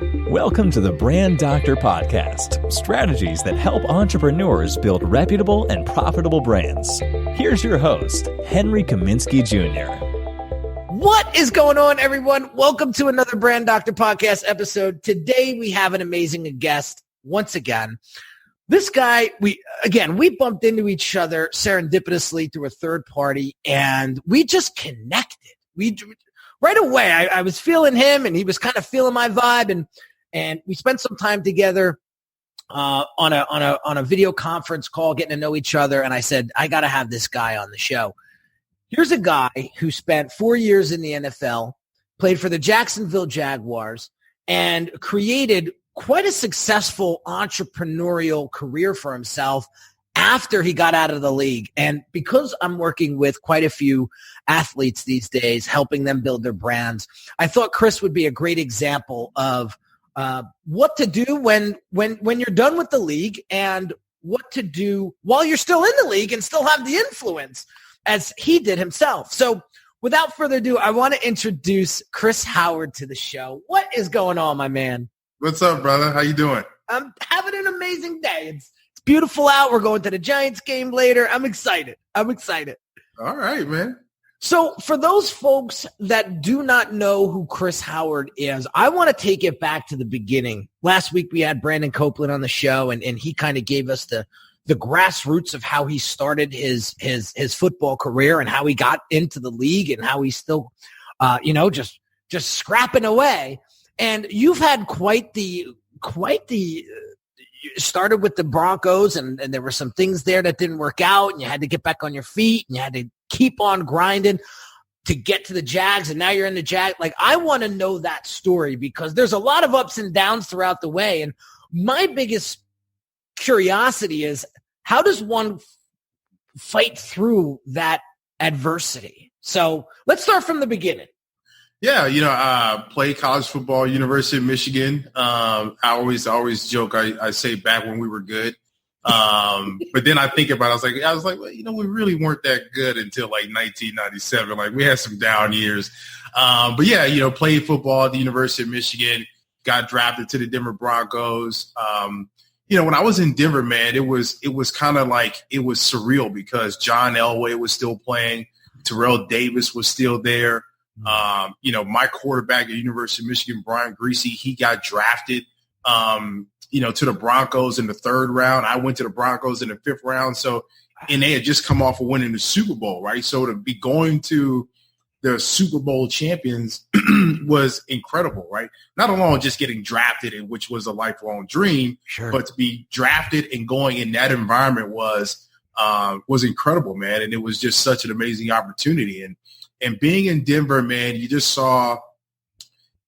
Welcome to the Brand Doctor Podcast, strategies that help entrepreneurs build reputable and profitable brands. Here's your host, Henry Kaminski Jr. What is going on, everyone? Welcome to another Brand Doctor Podcast episode. Today, we have an amazing guest once again. This guy, we bumped into each other serendipitously through a third party, and we just connected. Right away, I was feeling him, and he was kind of feeling my vibe, and we spent some time together on a video conference call, getting to know each other. And I said, I got to have this guy on the show. Here's a guy who spent 4 years in the NFL, played for the Jacksonville Jaguars, and created quite a successful entrepreneurial career for himself after he got out of the league. And because I'm working with quite a few athletes these days, helping them build their brands, I thought Chris would be a great example of what to do when you're done with the league, and what to do while you're still in the league and still have the influence as he did himself. So without further ado, I want to introduce Chris Howard to the show. What is going on, my man? What's up, brother? How you doing? I'm having an amazing day. It's beautiful out. We're going to the Giants game later. I'm excited. All right, man. So for those folks that do not know who Chris Howard is, I want to take it back to the beginning. Last week we had Brandon Copeland on the show, and he kind of gave us the grassroots of how he started his football career and how he got into the league and how he's still, just scrapping away. And you've had quite the started with the Broncos, and there were some things there that didn't work out, and you had to get back on your feet, and you had to keep on grinding to get to the Jags, and now you're in the Jags. Like, I want to know that story, because there's a lot of ups and downs throughout the way. And my biggest curiosity is, how does one fight through that adversity? So let's start from the beginning. Yeah, I played college football, University of Michigan. I always joke. I say back when we were good. But then I think about it, I was like, well, we really weren't that good until like 1997. Like, we had some down years. But yeah, played football at the University of Michigan, got drafted to the Denver Broncos. When I was in Denver, man, it was kind of like, it was surreal, because John Elway was still playing. Terrell Davis was still there. My quarterback at the University of Michigan, Brian Griese, he got drafted, to the Broncos in the third round. I went to the Broncos in the fifth round. So, and they had just come off of winning the Super Bowl, right? So to be going to the Super Bowl champions was incredible, right? Not alone just getting drafted, which was a lifelong dream, sure, but to be drafted and going in that environment was incredible, man. And it was just such an amazing opportunity. And being in Denver, man, you just saw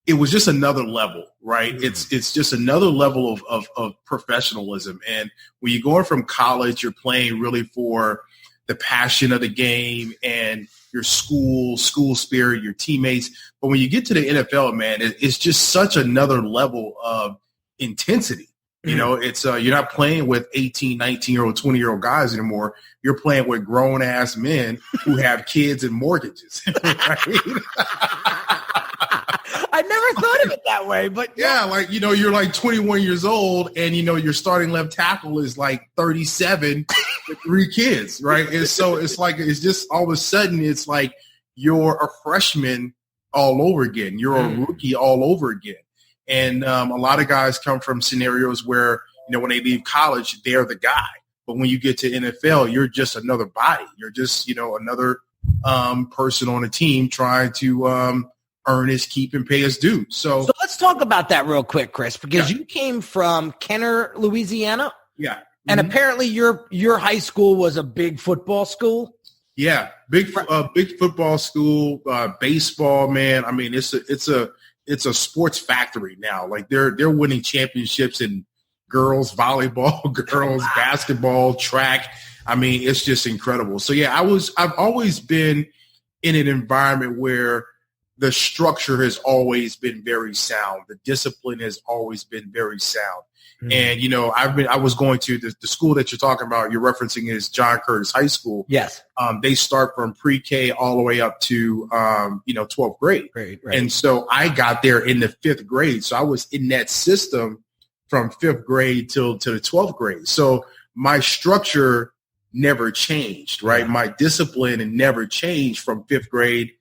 it was just another level, right? Mm-hmm. It's just another level of professionalism. And when you're going from college, you're playing really for the passion of the game and your school spirit, your teammates. But when you get to the NFL, man, it's just such another level of intensity. Mm-hmm. It's you're not playing with 18, 19-year-old, 20-year-old guys anymore. You're playing with grown-ass men who have kids and mortgages. Right? I never thought of it that way, but yeah, you're like 21 years old, and your starting left tackle is like 37 with 3 kids, right? And so it's just all of a sudden it's like you're a freshman all over again. You're a rookie all over again. And a lot of guys come from scenarios where, when they leave college, they're the guy. But when you get to NFL, you're just another body. You're just, another person on a team trying to earn his keep and pay his due. So let's talk about that real quick, Chris, because you came from Kenner, Louisiana. Yeah. And apparently your high school was a big football school. Yeah. Big football school, baseball, man. I mean, it's a sports factory now. Like they're winning championships in girls volleyball, girls basketball, track. I mean, it's just incredible. So yeah, I've always been in an environment where the structure has always been very sound. The discipline has always been very sound. Mm-hmm. And, I was going to the school that you're talking about, you're referencing is John Curtis High School. Yes. They start from pre-K all the way up to, 12th grade. Right. And so I got there in the 5th grade. So I was in that system from 5th grade to the 12th grade. So my structure never changed, right? Yeah. My discipline never changed from 5th grade,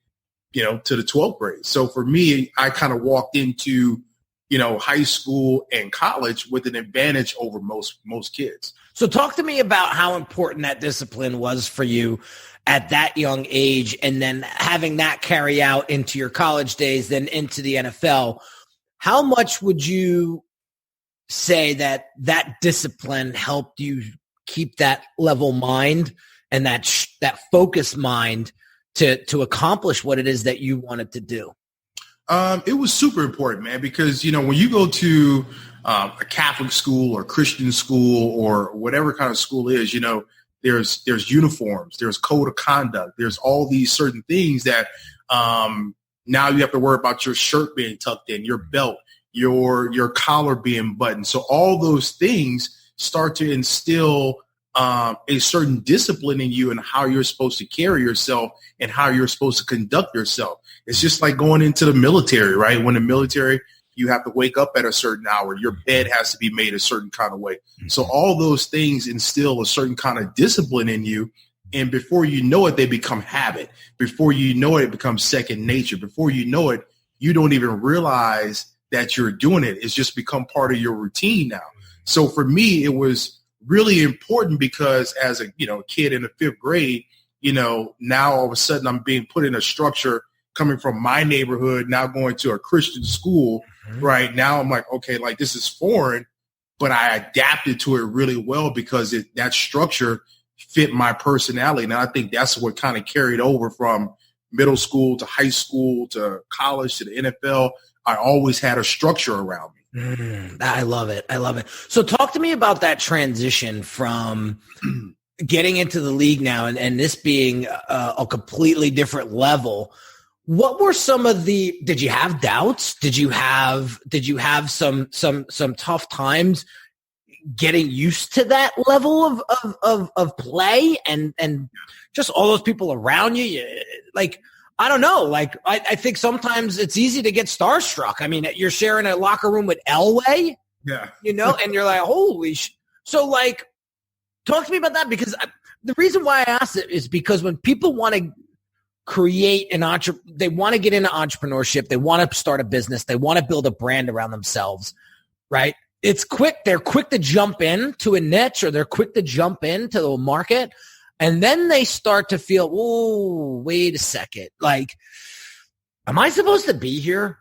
to the 12th grade. So for me, I kind of walked into high school and college with an advantage over most kids. So talk to me about how important that discipline was for you at that young age, and then having that carry out into your college days, then into the NFL. How much would you say that discipline helped you keep that level mind and that focused mind to accomplish what it is that you wanted to do? It was super important, man, because, when you go to a Catholic school or Christian school or whatever kind of school is, there's uniforms, there's code of conduct, there's all these certain things that now you have to worry about your shirt being tucked in, your belt, your collar being buttoned. So all those things start to instill a certain discipline in you and how you're supposed to carry yourself and how you're supposed to conduct yourself. It's just like going into the military, right? When the military, you have to wake up at a certain hour. Your bed has to be made a certain kind of way. Mm-hmm. So all those things instill a certain kind of discipline in you. And before you know it, they become habit. Before you know it, it becomes second nature. Before you know it, you don't even realize that you're doing it. It's just become part of your routine now. So for me, it was really important because as a kid in the 5th grade, now all of a sudden I'm being put in a structure coming from my neighborhood, now going to a Christian school, mm-hmm. right? Now I'm like, okay, like this is foreign, but I adapted to it really well because that structure fit my personality. And I think that's what kind of carried over from middle school to high school to college to the NFL. I always had a structure around me. I love it. So talk to me about that transition from getting into the league now and this being a completely different level. What were some of did you have doubts? Did you have some tough times getting used to that level of play and just all those people around you? Like, I don't know. Like, I think sometimes it's easy to get starstruck. I mean, you're sharing a locker room with Elway, yeah, and you're like, holy So, like, talk to me about that, because the reason why I asked it is because when people want to create they want to get into entrepreneurship, they want to start a business, they want to build a brand around themselves, right? It's quick. They're quick to jump into a niche, or they're quick to jump into the market. And then they start to feel, oh, wait a second. Like, am I supposed to be here?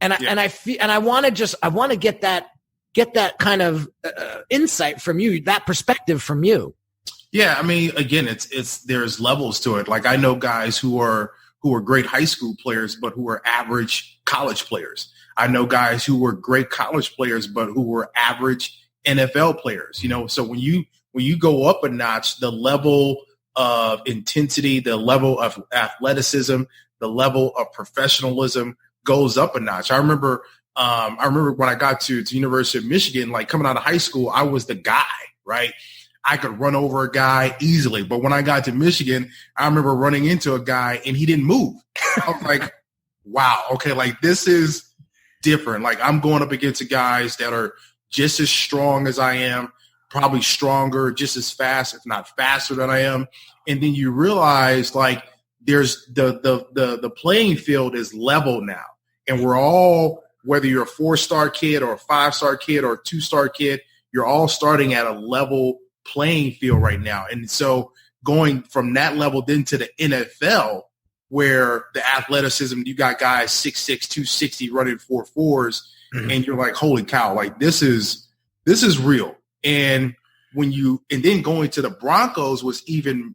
And I want to get that kind of insight from you, that perspective from you. Yeah. I mean, again, there's levels to it. Like, I know guys who are great high school players, but who are average college players. I know guys who were great college players, but who were average NFL players, so when you go up a notch, the level of intensity, the level of athleticism, the level of professionalism goes up a notch. I remember when I got to University of Michigan, like coming out of high school, I was the guy, right? I could run over a guy easily. But when I got to Michigan, I remember running into a guy and he didn't move. I was like, wow, okay, like this is different. Like, I'm going up against guys that are just as strong as I am, probably stronger, just as fast, if not faster than I am. And then you realize, like, there's the playing field is level now. And we're all, whether you're a 4-star kid or a 5-star kid or a 2-star kid, you're all starting at a level playing field right now. And so going from that level then to the NFL, where the athleticism, you got guys 6'6", 260 running 4.4s, and you're like, holy cow, like this is real. And then going to the Broncos was even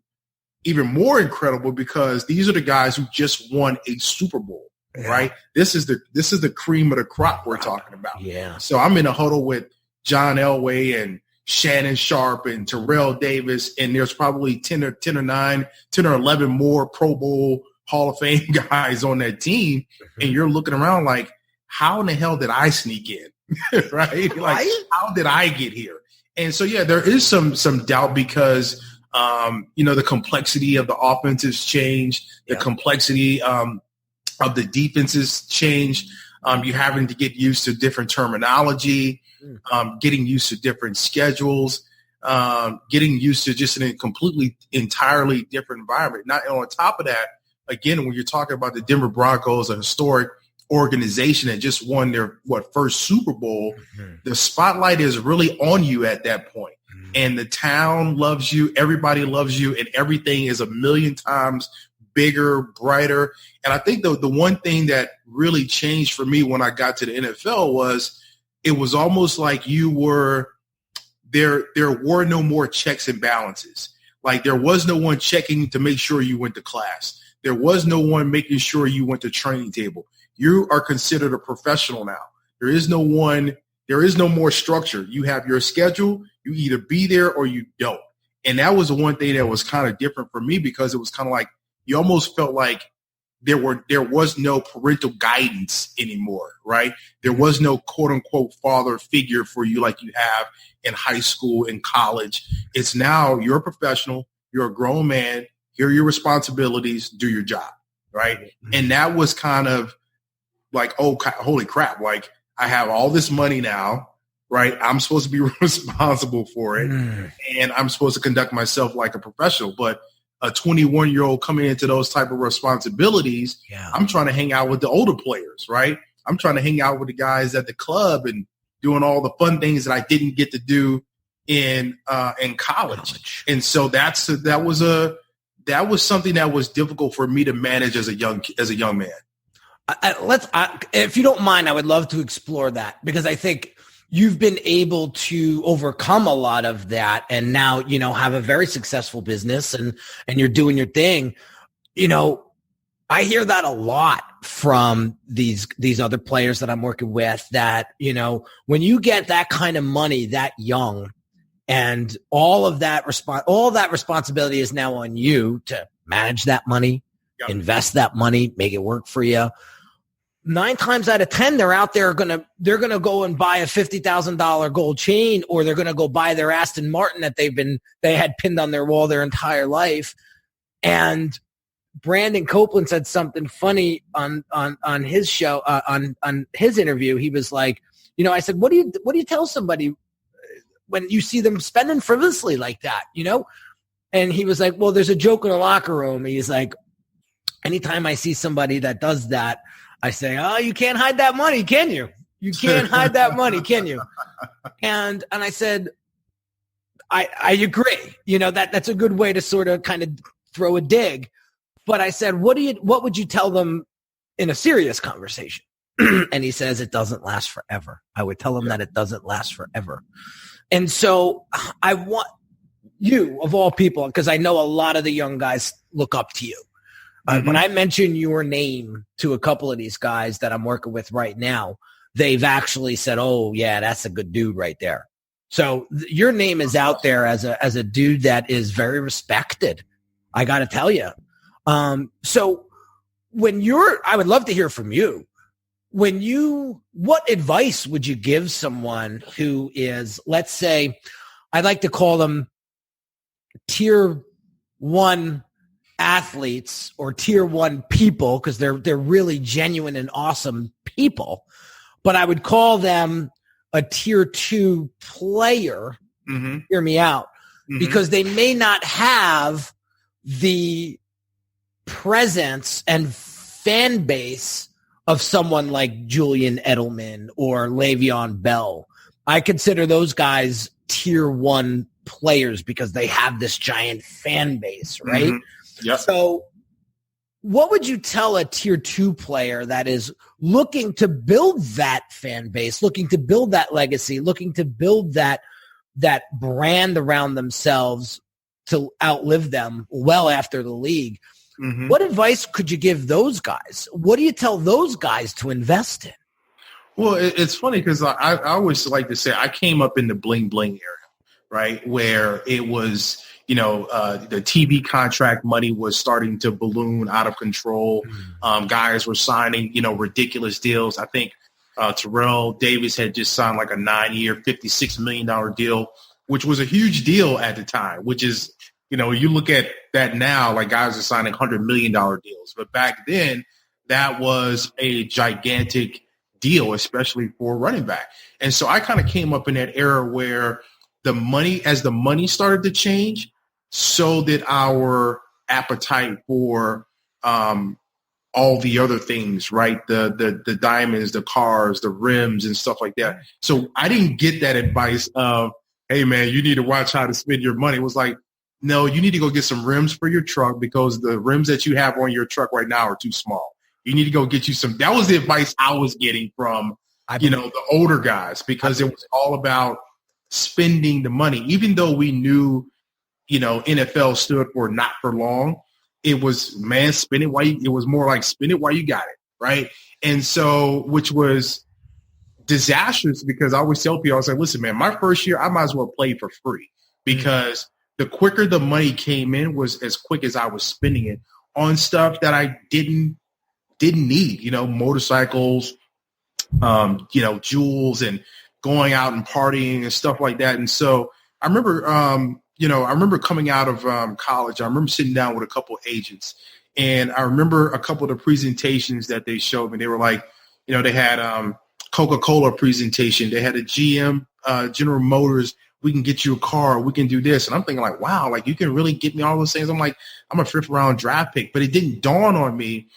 more incredible, because these are the guys who just won a Super Bowl, right? This is the cream of the crop we're talking about. Yeah. So I'm in a huddle with John Elway and Shannon Sharp and Terrell Davis, and there's probably 10 or 11 more Pro Bowl Hall of Fame guys on that team, and you're looking around like, how in the hell did I sneak in? Right? Like, how did I get here? And so, yeah, there is some doubt because, the complexity of the offenses change, the complexity of the defenses change. You're having to get used to different terminology, getting used to different schedules, getting used to just an entirely different environment. Not on top of that, again, when you're talking about the Denver Broncos, a historic organization that just won their first Super Bowl, the spotlight is really on you at that point. And the town loves you, everybody loves you, and everything is a million times bigger, brighter. And I think the one thing that really changed for me when I got to the NFL was it was almost like there were no more checks and balances. Like there was no one checking to make sure you went to class. There was no one making sure you went to training table. You are considered a professional now. There is no more structure. You have your schedule. You either be there or you don't. And that was the one thing that was kind of different for me because it was kind of like you almost felt like there was no parental guidance anymore, right? There was no quote unquote father figure for you like you have in high school and college. It's now you're a professional. You're a grown man. Here are your responsibilities. Do your job, right? And that was kind of like, oh, holy crap. Like I have all this money now, right? I'm supposed to be responsible for it. And I'm supposed to conduct myself like a professional. But a 21-year-old coming into those type of responsibilities, I'm trying to hang out with the older players, right? I'm trying to hang out with the guys at the club and doing all the fun things that I didn't get to do in college. And so that was something that was difficult for me to manage as a young man. If you don't mind, I would love to explore that because I think you've been able to overcome a lot of that and now, have a very successful business and you're doing your thing. I hear that a lot from these other players that I'm working with that, when you get that kind of money that young and all that responsibility is now on you to manage that money, invest that money, make it work for you. 9 times out of 10, they're out there they're gonna go and buy a $50,000 gold chain, or they're gonna go buy their Aston Martin that they had pinned on their wall their entire life. And Brandon Copeland said something funny on his show on his interview. He was like, I said, what do you tell somebody when you see them spending frivolously like that, And he was like, well, there's a joke in the locker room. He's like, anytime I see somebody that does that, I say, oh, you can't hide that money, can you? You can't hide that money, can you? And I said, I agree. That's a good way to sort of kind of throw a dig. But I said, what would you tell them in a serious conversation? And he says, it doesn't last forever. I would tell them that it doesn't last forever. And so I want you, of all people, because I know a lot of the young guys look up to you. When I mention your name to a couple of these guys that I'm working with right now, they've actually said, oh, yeah, that's a good dude right there. So your name is out there as a dude that is very respected. I got to tell you. So I would love to hear from you. What advice would you give someone who is, let's say, I'd like to call them tier 1 athletes or tier 1 people because they're really genuine and awesome people, but I would call them a tier 2 player. Hear me out, because they may not have the presence and fan base of someone like Julian Edelman or Le'Veon Bell. I consider those guys tier 1 players because they have this giant fan base, right? Yep. So what would you tell a tier 2 player that is looking to build that fan base, looking to build that legacy, looking to build that brand around themselves to outlive them well after the league? What advice could you give those guys? What do you tell those guys to invest in? Well, it's funny because I always like to say I came up in the bling bling era, right? Where it was, the TV contract money was starting to balloon out of control. Guys were signing, ridiculous deals. I think Terrell Davis had just signed like a 9-year, $56 million deal, which was a huge deal at the time, which is, you look at that now, like guys are signing $100 million deals. But back then, that was a gigantic deal, especially for running back. And so I kind of came up in that era where as the money started to change, so did our appetite for all the other things, right? The diamonds, the cars, the rims and stuff like that. So I didn't get that advice of, hey, man, you need to watch how to spend your money. It was like, no, you need to go get some rims for your truck because the rims that you have on your truck right now are too small. You need to go get you some. That was the advice I was getting from, the older guys, because it was all about spending the money. Even though we knew, NFL stood for not for long, it was, man, spend it it was more like spend it while you got it, right? And so, which was disastrous because I always tell people, I was like, listen, man, my first year, I might as well play for free because the quicker the money came in was as quick as I was spending it on stuff that I didn't need, motorcycles, jewels and going out and partying and stuff like that. And so I remember, coming out of college, I remember sitting down with a couple of agents, and I remember a couple of the presentations that they showed me. They were like, they had Coca-Cola presentation. They had a GM, General Motors. We can get you a car. We can do this. And I'm thinking like, wow, like you can really get me all those things. I'm like, I'm a 5th round draft pick, but it didn't dawn on me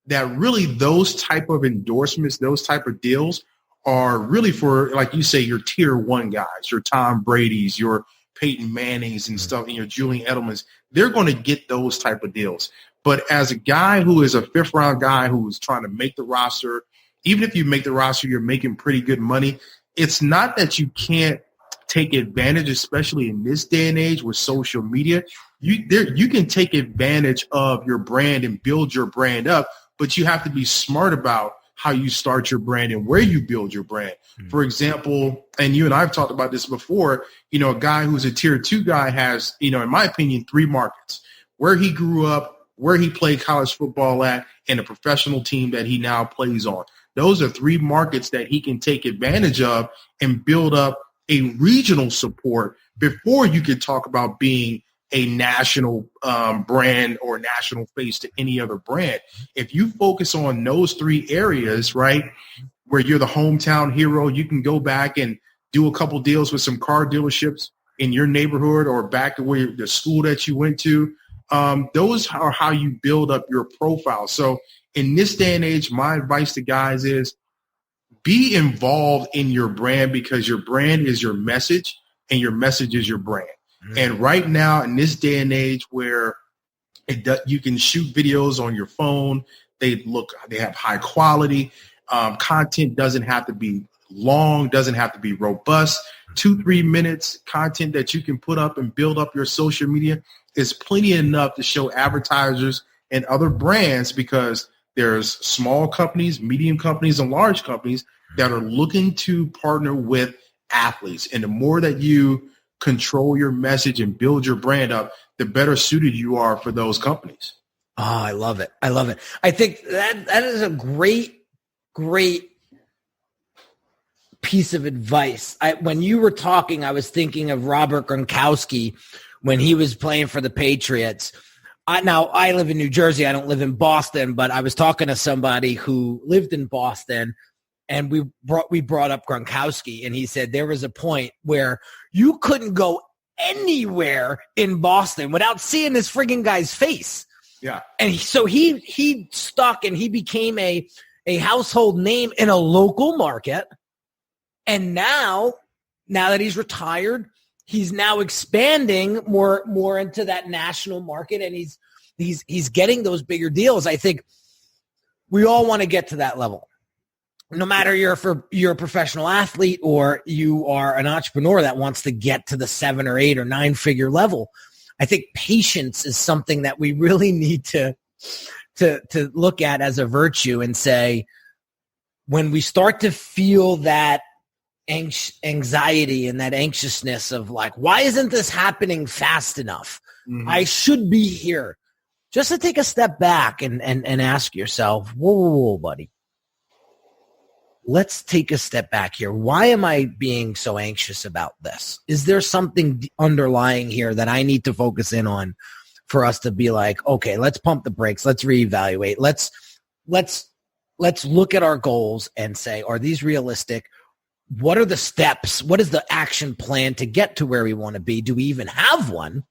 that really those type of endorsements, those type of deals are really for, like you say, your tier 1 guys, your Tom Brady's, your Peyton Manning's and stuff, and your Julian Edelman's. They're going to get those type of deals. But as a guy who is a 5th round guy who is trying to make the roster, even if you make the roster, you're making pretty good money. It's not that you can't take advantage, especially in this day and age with social media. You can take advantage of your brand and build your brand up, but you have to be smart about how you start your brand and where you build your brand. For example, and you and I have talked about this before, a guy who's a tier 2 guy has, in my opinion, 3 markets: where he grew up, where he played college football at, and a professional team that he now plays on. Those are 3 markets that he can take advantage of and build up a regional support before you could talk about being a national brand or national face to any other brand. If you focus on those 3 areas, right, where you're the hometown hero, you can go back and do a couple deals with some car dealerships in your neighborhood or back to where the school that you went to. Those are how you build up your profile. So in this day and age, my advice to guys is be involved in your brand because your brand is your message and your message is your brand. And right now in this day and age where you can shoot videos on your phone, they have high quality. Content doesn't have to be long, doesn't have to be robust. 2-3 minutes content that you can put up and build up your social media is plenty enough to show advertisers and other brands, because there's small companies, medium companies, and large companies that are looking to partner with athletes. And the more that you control your message and build your brand up, the better suited you are for those companies. Oh, I love it. I love it. I think that is a great piece of advice. When you were talking, I was thinking of Robert Gronkowski when he was playing for the Patriots. Now, I live in New Jersey. I don't live in Boston, but I was talking to somebody who lived in Boston, and we brought up Gronkowski, and he said there was a point where you couldn't go anywhere in Boston without seeing this frigging guy's face. Yeah. And so he stuck, and he became a household name in a local market. And now that he's retired, he's now expanding more into that national market, and he's getting those bigger deals. I think we all want to get to that level. No matter you're a professional athlete or you are an entrepreneur that wants to get to the 7 or 8 or 9 figure level, I think patience is something that we really need to look at as a virtue and say, when we start to feel that anxiety and that anxiousness of like, why isn't this happening fast enough? I should be here. Just to take a step back and ask yourself, whoa, buddy. Let's take a step back here. Why am I being so anxious about this? Is there something underlying here that I need to focus in on for us to be like, okay, let's pump the brakes. Let's reevaluate. Let's look at our goals and say, are these realistic? What are the steps? What is the action plan to get to where we want to be? Do we even have one?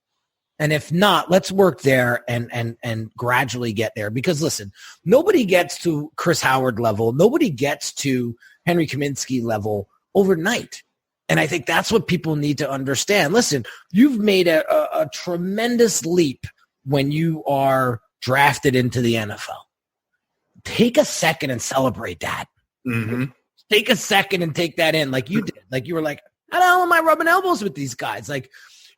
And if not, let's work there and gradually get there. Because listen, nobody gets to Chris Howard level. Nobody gets to Henry Kaminski level overnight. And I think that's what people need to understand. Listen, you've made a tremendous leap when you are drafted into the NFL. Take a second and celebrate that. Take a second and take that in like you did. Like you were like, how the hell am I rubbing elbows with these guys? Like,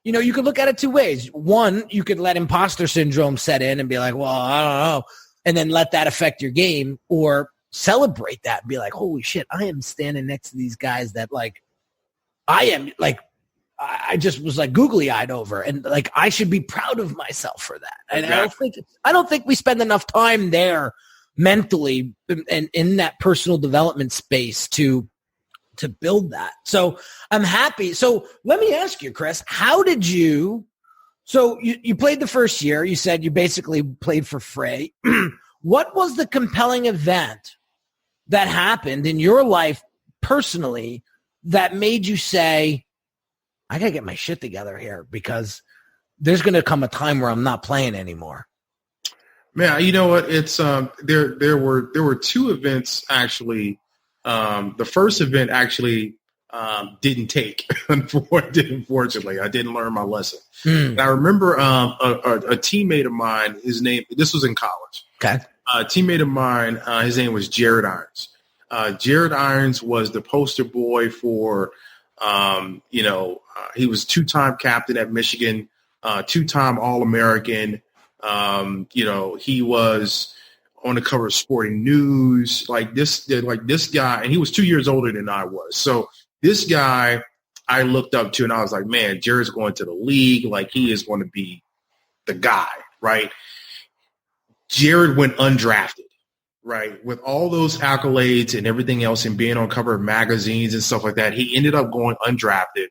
you know, you could look at it two ways. One, you could let imposter syndrome set in and be like, well, I don't know, and then let that affect your game, or celebrate that and be like, holy shit, I am standing next to these guys that like I am like I just was like googly-eyed over, and like I should be proud of myself for that. And exactly. I don't think we spend enough time there mentally and in that personal development space to build that. So I'm happy. So let me ask you, Chris, how did you played the first year, you said you basically played for free. What was the compelling event that happened in your life personally that made you say, I got to get my shit together here because there's going to come a time where I'm not playing anymore? Man, you know what? It's there were two events actually. The first event actually didn't take, unfortunately. I didn't learn my lesson. And I remember a teammate of mine, this was in college. Okay. A teammate of mine, his name was Jared Irons. Jared Irons was the poster boy for, he was two-time captain at Michigan, two-time All-American. He was on the cover of Sporting News, like this guy, and he was 2 years older than I was. So this guy I looked up to, and I was like, man, Jared's going to the league. Like, he is going to be the guy, right? Jared went undrafted, right? With all those accolades and everything else and being on cover of magazines and stuff like that, he ended up going undrafted.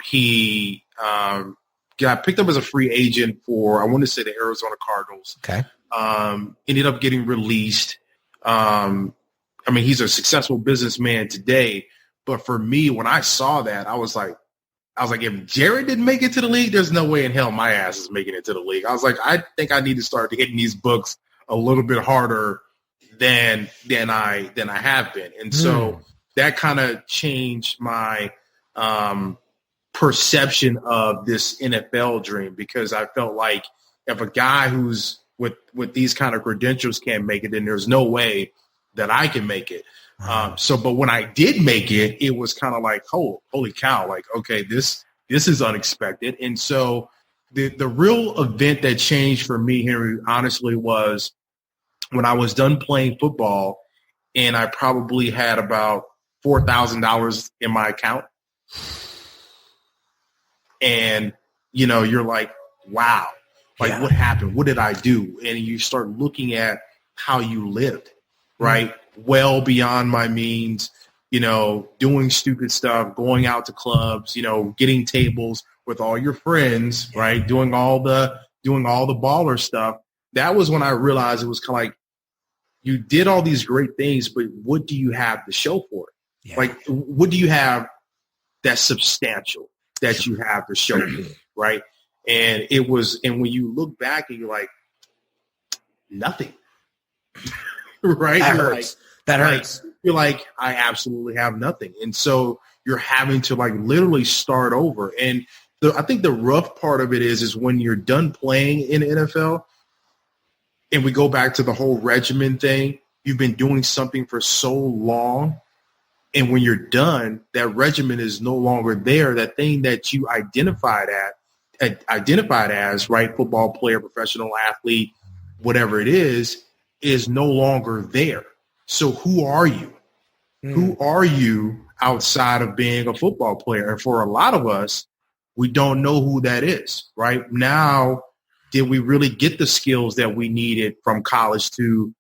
He got picked up as a free agent for, I want to say, the Arizona Cardinals. Okay. Ended up getting released. He's a successful businessman today, but for me, when I saw that, I was like, if Jared didn't make it to the league, there's no way in hell my ass is making it to the league. I was like, I think I need to start hitting these books a little bit harder than I have been. And so that kind of changed my perception of this NFL dream, because I felt like if a guy who's with these kind of credentials can't make it, then there's no way that I can make it. But when I did make it, it was kind of like, holy cow, like, okay, this is unexpected. And so the real event that changed for me, Henry, honestly, was when I was done playing football and I probably had about $4,000 in my account. And, you're like, wow. Like, what happened? What did I do? And you start looking at how you lived, right? Well beyond my means, doing stupid stuff, going out to clubs, getting tables with all your friends, right? Doing all the baller stuff. That was when I realized it was kind of like, you did all these great things, but what do you have to show for it? Yeah. Like, what do you have that's substantial that you have to show for it, right? And when you look back and you're like, nothing, right? That hurts. That hurts. You're like, I absolutely have nothing. And so you're having to like literally start over. And I think the rough part of it is when you're done playing in the NFL, and we go back to the whole regimen thing, you've been doing something for so long. And when you're done, that regimen is no longer there. That thing that you identified as, right, football player, professional athlete, whatever it is no longer there. So who are you? Who are you outside of being a football player. And for a lot of us, we don't know who that is, right? Now, did we really get the skills that we needed from college to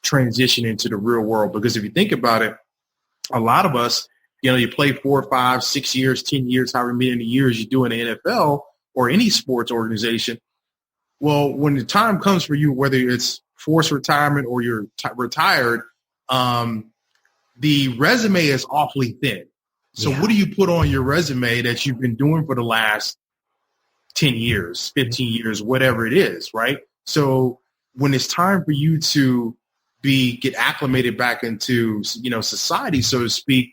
transition into the real world? Because if you think about it, a lot of us, you play 4, 5, 6 years, 10 years, however many years you do in the NFL or any sports organization. Well, when the time comes for you, whether it's forced retirement or you're retired, the resume is awfully thin. So what do you put on your resume that you've been doing for the last 10 years, 15 years, whatever it is, right? So when it's time for you to get acclimated back into, society, so to speak,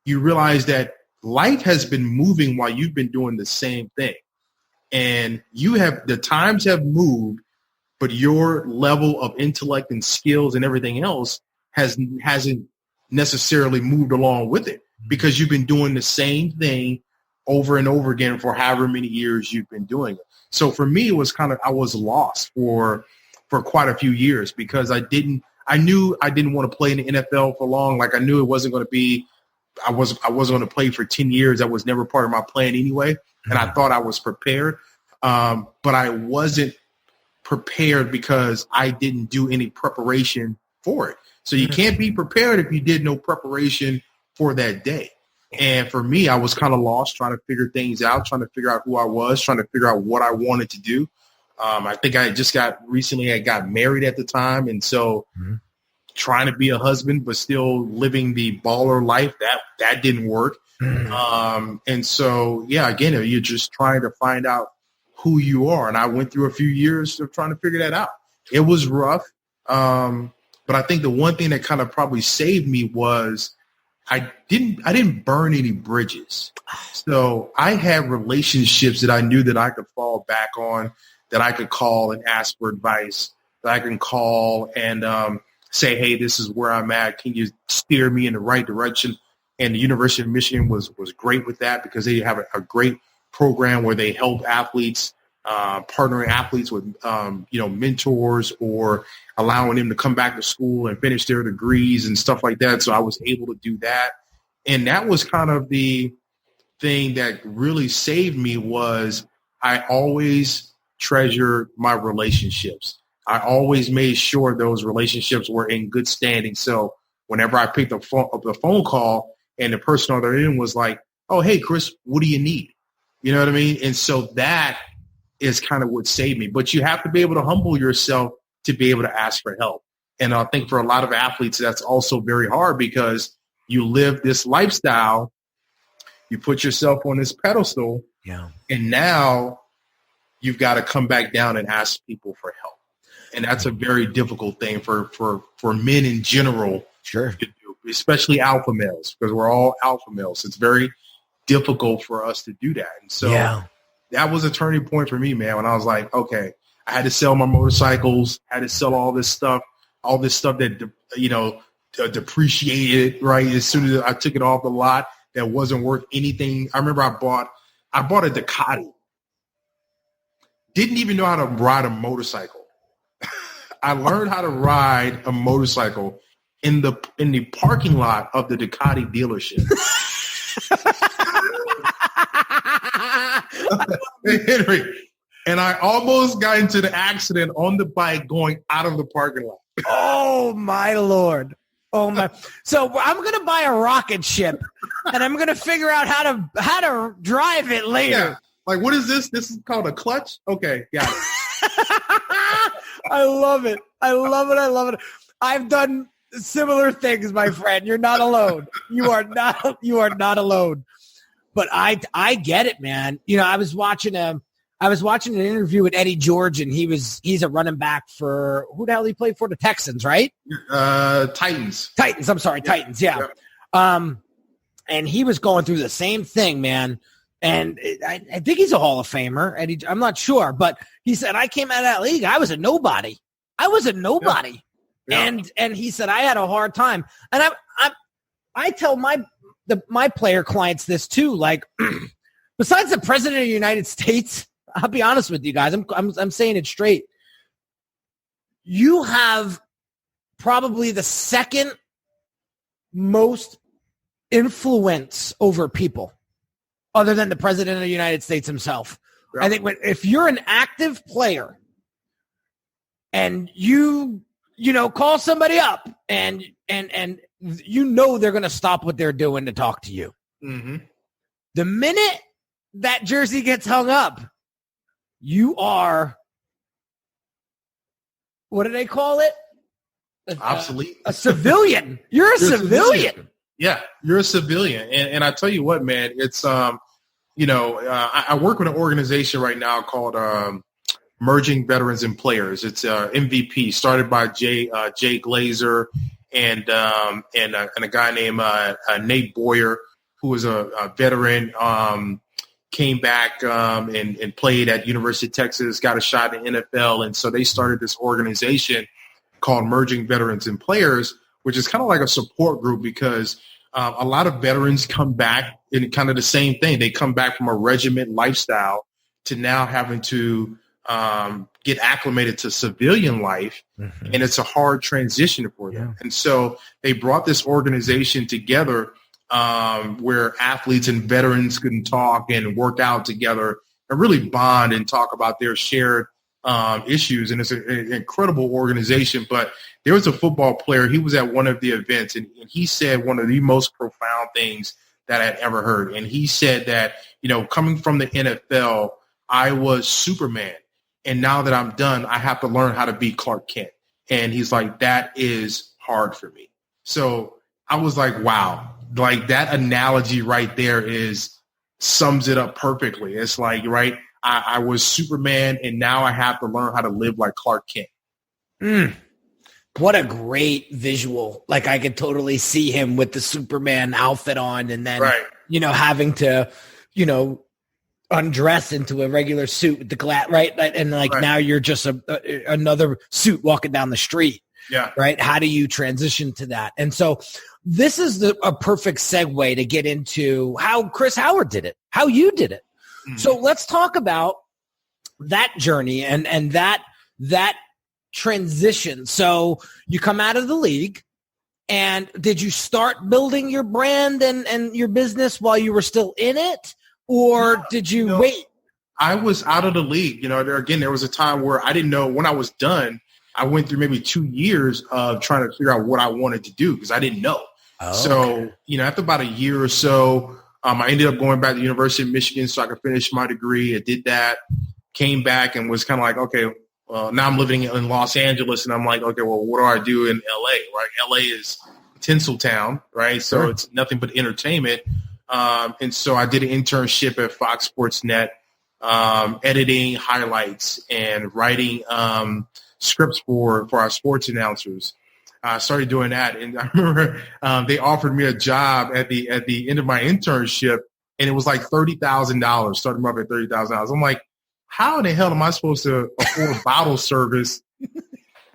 you realize that life has been moving while you've been doing the same thing. And the times have moved, but your level of intellect and skills and everything else hasn't necessarily moved along with it, because you've been doing the same thing over and over again for however many years you've been doing it. So for me, it was I was lost for quite a few years, because I knew I didn't want to play in the NFL for long. Like, I knew it wasn't going to be, I wasn't going to play for 10 years. That was never part of my plan anyway. And I thought I was prepared. But I wasn't prepared because I didn't do any preparation for it. So you can't be prepared if you did no preparation for that day. And for me, I was kind of lost, trying to figure things out, trying to figure out who I was, trying to figure out what I wanted to do. I think I just got married at the time. And so trying to be a husband, but still living the baller life, that didn't work. And so, again, you're just trying to find out who you are. And I went through a few years of trying to figure that out. It was rough. But I think the one thing that kind of probably saved me was I didn't burn any bridges. So I had relationships that I knew that I could fall back on, that I could call and ask for advice, that I can call and say, hey, this is where I'm at. Can you steer me in the right direction? And the University of Michigan was great with that, because they have a great program where they help athletes, partnering athletes with, mentors, or allowing them to come back to school and finish their degrees and stuff like that. So I was able to do that. And that was kind of the thing that really saved me, was I always treasured my relationships. I always made sure those relationships were in good standing. So whenever I picked up the phone call and the person on the other end was like, oh, hey, Chris, what do you need? You know what I mean? And so that is kind of what saved me. But you have to be able to humble yourself to be able to ask for help. And I think for a lot of athletes, that's also very hard, because you live this lifestyle, you put yourself on this pedestal, and now you've got to come back down and ask people for help. And that's a very difficult thing for men in general to do, especially alpha males, because we're all alpha males. It's very difficult for us to do that. And so that was a turning point for me, man, when I was like, okay, I had to sell my motorcycles, I had to sell all this stuff that, depreciated, right? As soon as I took it off the lot, that wasn't worth anything. I remember I bought a Ducati. Didn't even know how to ride a motorcycle. I learned how to ride a motorcycle in the parking lot of the Ducati dealership. Henry, and I almost got into the accident on the bike going out of the parking lot. Oh my Lord. Oh my. So I'm going to buy a rocket ship, and I'm going to figure out how to drive it later. Yeah. Like, what is this? This is called a clutch? Okay, got it. I love it. I love it. I love it. I've done similar things, my friend. You're not alone. You are not alone. But I get it, man. I was watching an interview with Eddie George, and he's a running back for, who the hell he played for? The Texans, right? Titans. I'm sorry, Titans. Yeah. And he was going through the same thing, man. And I think he's a Hall of Famer. Eddie, I'm not sure, but he said, I came out of that league. I was a nobody. Yeah. And he said, I had a hard time. And I tell my player clients this too. Like, besides the president of the United States, I'll be honest with you guys. I'm saying it straight. You have probably the second most influence over people other than the president of the United States himself. Yeah. I think if you're an active player and you call somebody up and they're going to stop what they're doing to talk to you. Mm-hmm. The minute that jersey gets hung up, you are, what do they call it? Obsolete. A civilian. You're a civilian. Yeah, you're a civilian. And I tell you what, man, it's, I work with an organization right now called Merging Veterans and Players. It's MVP, started by Jay Glazer and a guy named Nate Boyer, who was a veteran, came back and played at University of Texas, got a shot in the NFL. And so they started this organization called Merging Veterans and Players, which is kind of like a support group because a lot of veterans come back in kind of the same thing. They come back from a regiment lifestyle to now having to get acclimated to civilian life, and it's a hard transition for them. Yeah. And so they brought this organization together where athletes and veterans can talk and work out together and really bond and talk about their shared issues. And it's an incredible organization. But there was a football player. He was at one of the events, and he said one of the most profound things that I'd ever heard. And he said that, coming from the NFL, I was Superman. And now that I'm done, I have to learn how to be Clark Kent. And he's like, that is hard for me. So I was like, wow, like that analogy right there sums it up perfectly. It's like, right, I was Superman and now I have to learn how to live like Clark Kent. What a great visual. Like I could totally see him with the Superman outfit on and then, having to, undress into a regular suit with the right? And now you're just another suit walking down the street. Yeah. Right. How do you transition to that? And so this is a perfect segue to get into how Chris Howard did it, how you did it. Mm-hmm. So let's talk about that journey and that transition. So you come out of the league, and did you start building your brand and your business while you were still in it? Or did you wait? I was out of the league. There was a time where I didn't know when I was done. I went through maybe 2 years of trying to figure out what I wanted to do because I didn't know. Oh, so, after about a year or so, I ended up going back to the University of Michigan so I could finish my degree. I did that, came back and was kind of like, okay, now I'm living in Los Angeles. And I'm like, okay, well, what do I do in L.A., right? L.A. is Tinseltown, right? So It's nothing but entertainment. And so I did an internship at Fox Sports Net, editing highlights and writing scripts for our sports announcers. I started doing that, and I remember they offered me a job at the end of my internship, and it was like $30,000, starting up at $30,000. I'm like, how in the hell am I supposed to afford bottle service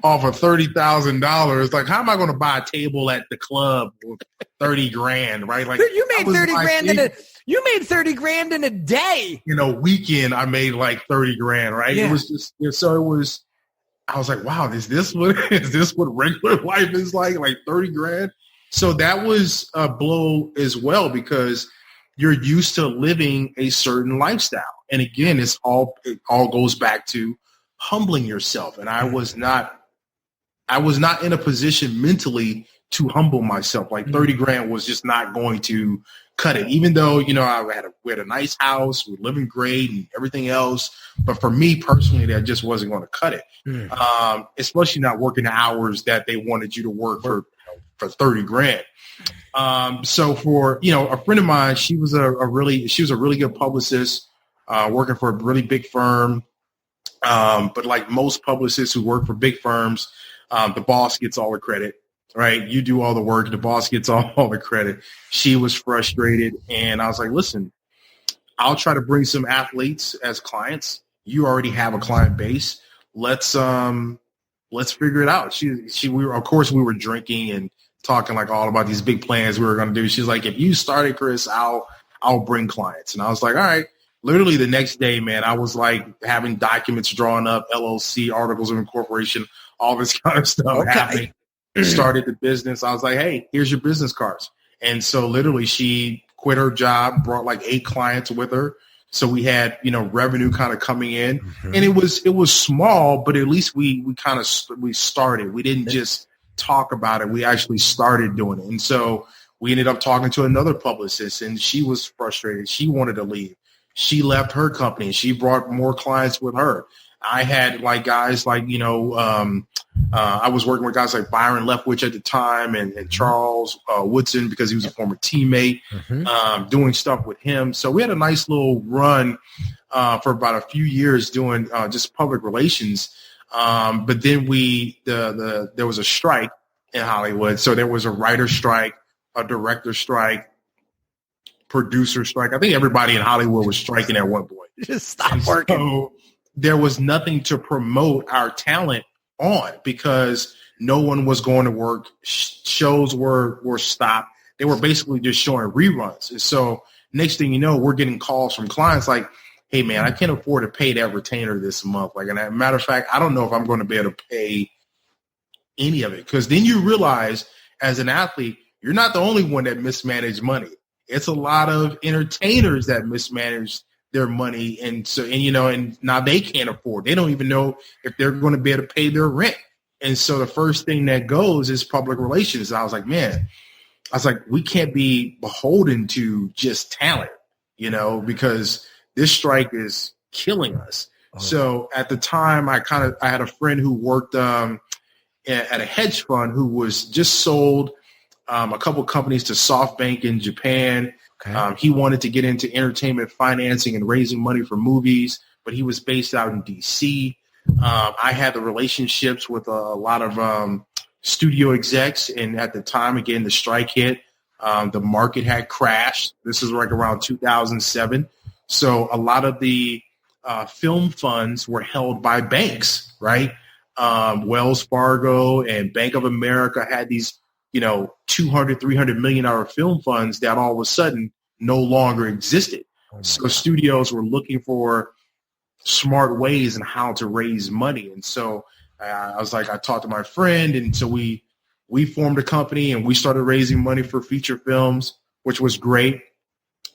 off of $30,000? Like, how am I going to buy a table at the club with $30,000? Right? Like, you made $30,000 in a day. Weekend I made like $30,000. Right? Yeah. It was just I was like, wow, is this what regular life is like $30,000? So that was a blow as well because you're used to living a certain lifestyle. And again, it all goes back to humbling yourself. And I was not in a position mentally to humble myself. Like $30,000 was just not going to cut it, even though, we had a nice house, we're living great and everything else. But for me personally, that just wasn't going to cut it. Especially not working the hours that they wanted you to work for $30,000. So for, a friend of mine, she was a really good publicist, working for a really big firm. But like most publicists who work for big firms, the boss gets all the credit. Right. You do all the work. The boss gets all the credit. She was frustrated. And I was like, listen, I'll try to bring some athletes as clients. You already have a client base. Let's figure it out. We were drinking and talking like all about these big plans we were going to do. She's like, if you started, Chris, I'll bring clients. And I was like, all right. Literally the next day, man, I was like having documents drawn up, LLC, articles of incorporation, all this kind of stuff happening. Started the business. I was like, hey, here's your business cards. And so literally she quit her job, brought like 8 clients with her. So we had, revenue kind of coming in, and it was small, but at least we started. We didn't just talk about it. We actually started doing it. And so we ended up talking to another publicist, and she was frustrated. She wanted to leave. She left her company. She brought more clients with her. I had guys I was working with guys like Byron Leftwich at the time and Charles Woodson, because he was a former teammate, doing stuff with him. So we had a nice little run for about a few years doing just public relations. But then there was a strike in Hollywood. So there was a writer strike, a director strike, producer strike. I think everybody in Hollywood was striking at one point. Just stop working. So there was nothing to promote our talent on because no one was going to work. Shows were stopped. They were basically just showing reruns. And so next thing you know, we're getting calls from clients like, hey, man, I can't afford to pay that retainer this month. And as a matter of fact, I don't know if I'm going to be able to pay any of it. Because then you realize as an athlete, you're not the only one that mismanaged money. It's a lot of entertainers that mismanage their money. And so, and now they can't afford. They don't even know if they're going to be able to pay their rent. And so the first thing that goes is public relations. I was like, we can't be beholden to just talent, because this strike is killing us. Oh. So at the time, I had a friend who worked at a hedge fund who was just sold a couple companies to SoftBank in Japan. Okay. He wanted to get into entertainment financing and raising money for movies, but he was based out in D.C. I had the relationships with a lot of studio execs, and at the time, again, the strike hit. The market had crashed. This is around 2007. So a lot of the film funds were held by banks, right? Wells Fargo and Bank of America had these $200, $300 million film funds that all of a sudden no longer existed. So studios were looking for smart ways and how to raise money. And so I talked to my friend, and so we formed a company and we started raising money for feature films, which was great.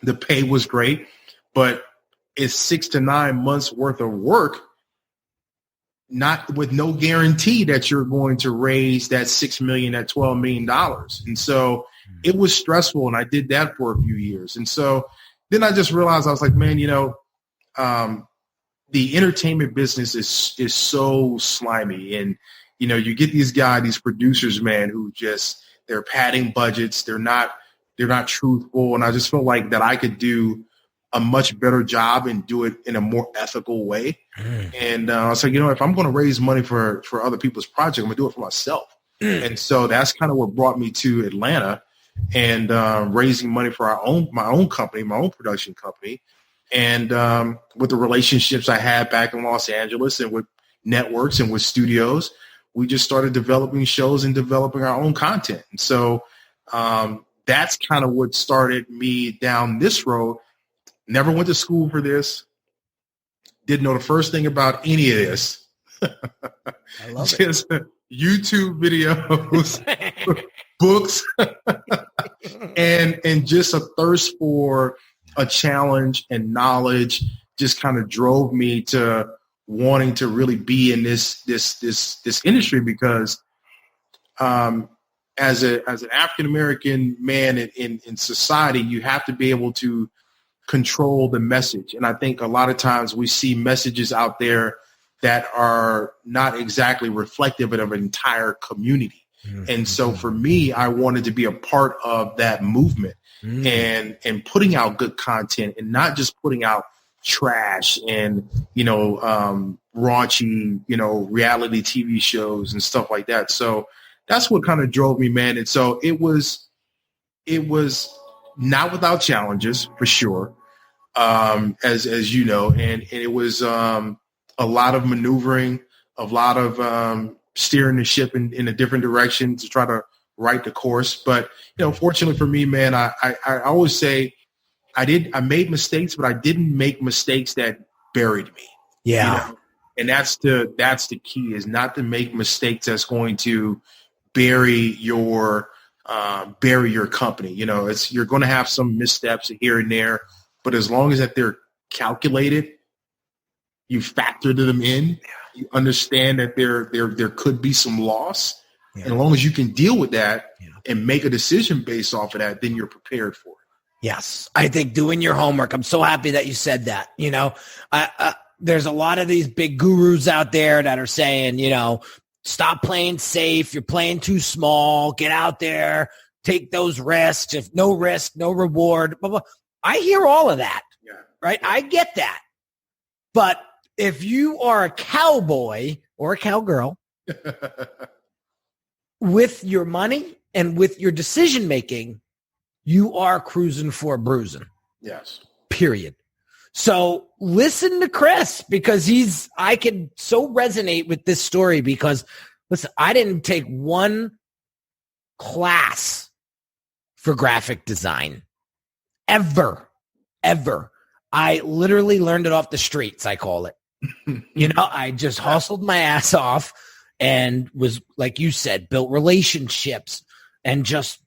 The pay was great, but it's 6 to 9 months worth of work, not with no guarantee that you're going to raise that $6 million, that $12 million. And so it was stressful, and I did that for a few years. And so then I just realized, I was like, man, the entertainment business is so slimy. And, you get these producers, man, who just, they're padding budgets. They're not truthful. And I just felt like that I could do a much better job and do it in a more ethical way. And I was like, if I'm going to raise money for other people's projects, I'm going to do it for myself. And so that's kind of what brought me to Atlanta and raising money for my own company, my own production company. And with the relationships I had back in Los Angeles and with networks and with studios, we just started developing shows and developing our own content. And so that's kind of what started me down this road. Never went to school for this. Didn't know the first thing about any of this. I love just it. YouTube videos, books, and just a thirst for a challenge and knowledge just kind of drove me to wanting to really be in this industry, because as an African American man in society, you have to be able to control the message. And I think a lot of times we see messages out there that are not exactly reflective of an entire community. Mm-hmm. And so for me, I wanted to be a part of that movement and putting out good content and not just putting out trash and, raunchy, reality TV shows and stuff like that. So that's what kind of drove me, man. And so it was not without challenges, for sure. As you know, and it was a lot of maneuvering, a lot of steering the ship in a different direction to try to right the course. But fortunately for me, man, I always say I made mistakes, but I didn't make mistakes that buried me. Yeah, and that's the key, is not to make mistakes that's going to bury your bury your company. You know, you're going to have some missteps here and there, but as long as that they're calculated, you factor them in, you understand that there could be some loss. Yeah. And as long as you can deal with that and make a decision based off of that, then you're prepared for it. Yes. I think doing your homework. I'm so happy that you said that. You know, there's a lot of these big gurus out there that are saying, you know, stop playing safe. You're playing too small. Get out there. Take those risks. If no risk, no reward. Blah, blah. I hear all of that. Yeah. Right. I get that. But if you are a cowboy or a cowgirl with your money and with your decision making, you are cruising for bruising. Yes. Period. So listen to Chris, because I can so resonate with this story because, listen, I didn't take one class for graphic design ever. I literally learned it off the streets, I call it. You know, I just hustled my ass off and was, like you said, built relationships and just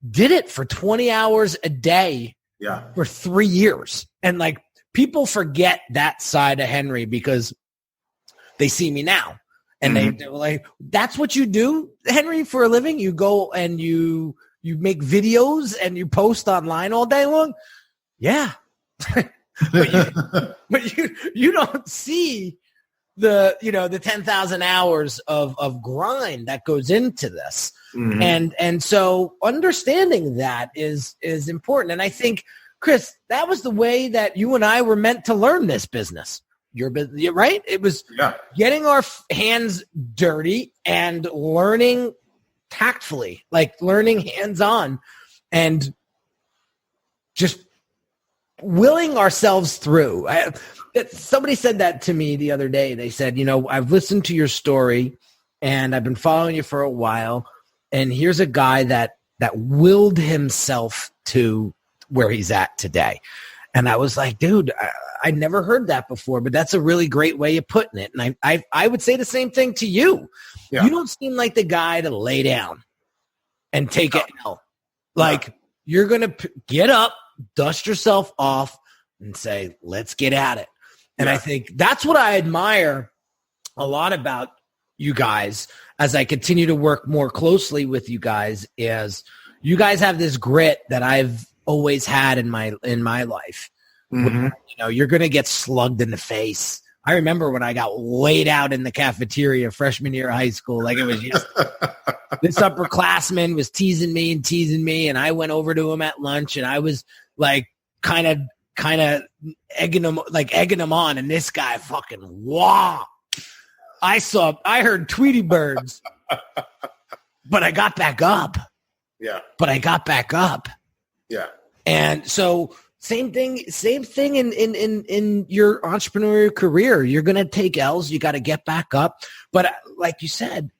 did it for 20 hours a day for 3 years. And like, people forget that side of Henry because they see me now and they're like, that's what you do, Henry, for a living? You go and you make videos and you post online all day long? Yeah. but you don't see the 10,000 hours of grind that goes into this. And so understanding that is important. And I think, Chris, that was the way that you and I were meant to learn this business. Your business, right? It was getting our hands dirty and learning tactfully, like learning hands-on and just willing ourselves through. Somebody said that to me the other day. They said, you know, I've listened to your story and I've been following you for a while. And here's a guy that willed himself to where he's at today. And I was like, dude, I never heard that before, but that's a really great way of putting it. And I would say the same thing to you. Yeah. You don't seem like the guy to lay down and take it L. Like you're going to get up, dust yourself off and say, let's get at it. And I think that's what I admire a lot about you guys as I continue to work more closely with you guys is you guys have this grit that I've always had in my life. Where, you know, you're going to get slugged in the face. I remember when I got laid out in the cafeteria freshman year of high school, like it was just this upperclassman was teasing me. And I went over to him at lunch and I was like, kind of egging him on. And this guy fucking, wow. I heard Tweety birds, but I got back up. Yeah. Yeah. And so same thing in your entrepreneurial career. You're going to take L's. You got to get back up. But like you said,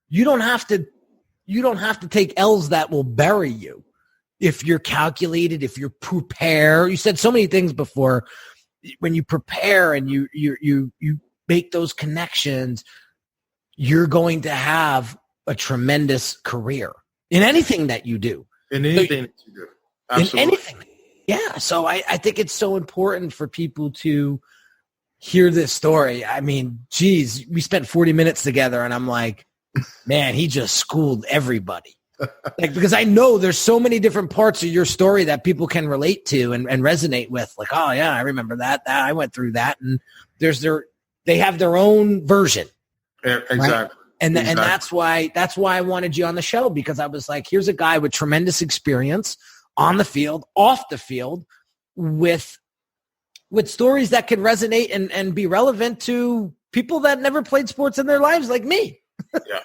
you don't have to take L's that will bury you. If you're calculated, if you prepare, you said so many things before. When you prepare and you make those connections, you're going to have a tremendous career in anything that you do. Absolutely. In anything. Yeah. So I think it's so important for people to hear this story. I mean, geez, we spent 40 minutes together and I'm like, man, he just schooled everybody. Like, because I know there's so many different parts of your story that people can relate to and resonate with. Like, oh yeah, I remember that I went through that. And they have their own version. Exactly. Right? And that's why I wanted you on the show, because I was like, here's a guy with tremendous experience on the field, off the field, with stories that can resonate and be relevant to people that never played sports in their lives, like me. Yeah.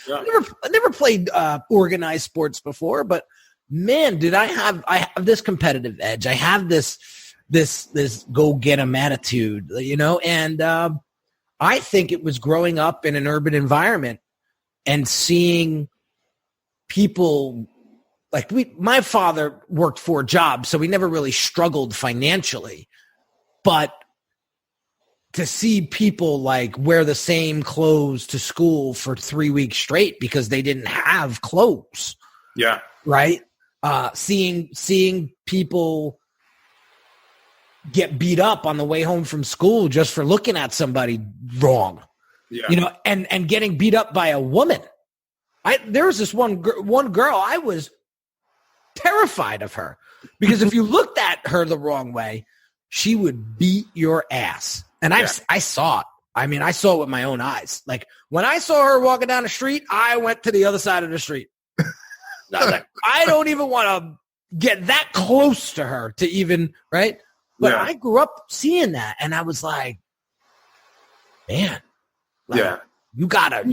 I never played organized sports before, but man, did I have this competitive edge. I have this go get 'em attitude, you know, and I think it was growing up in an urban environment and seeing people like my father worked 4 jobs, so we never really struggled financially, but to see people like wear the same clothes to school for 3 weeks straight because they didn't have clothes. Yeah. Right. Seeing people get beat up on the way home from school just for looking at somebody wrong, and getting beat up by a woman. There was this one girl, I was terrified of her because if you looked at her the wrong way, she would beat your ass. And I saw it. I mean, I saw it with my own eyes. Like when I saw her walking down the street, I went to the other side of the street. I was like, I don't even want to get that close to her to even, right? But I grew up seeing that, and I was like, man, you gotta,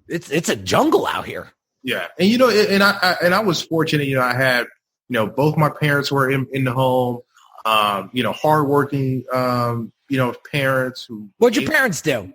it's a jungle out here. Yeah. And, I was fortunate, I had, both my parents were in the home, hardworking, parents who. What'd your parents do?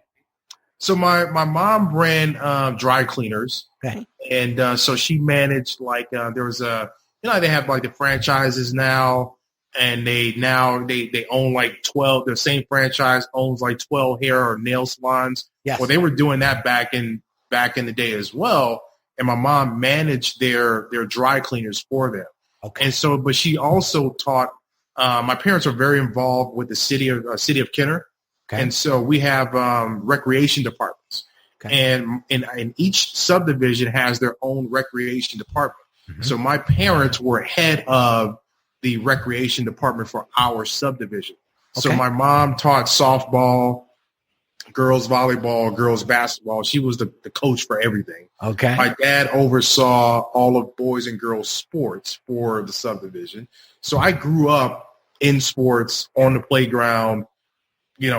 So my mom ran dry cleaners. Okay. And so she managed there was they have like the franchises now, and they own like 12. The same franchise owns like 12 hair or nail salons. Yes. Well, they were doing that back in the day as well. And my mom managed their dry cleaners for them. Okay. And so, but she also taught. My parents are very involved with the city of Kenner. Okay. And so we have recreation departments. Okay. And each subdivision has their own recreation department. Mm-hmm. So my parents were head of the recreation department for our subdivision. Okay. So my mom taught softball, girls volleyball, girls basketball. She was the coach for everything. Okay. My dad oversaw all of boys and girls sports for the subdivision. So I grew up in sports on the playground,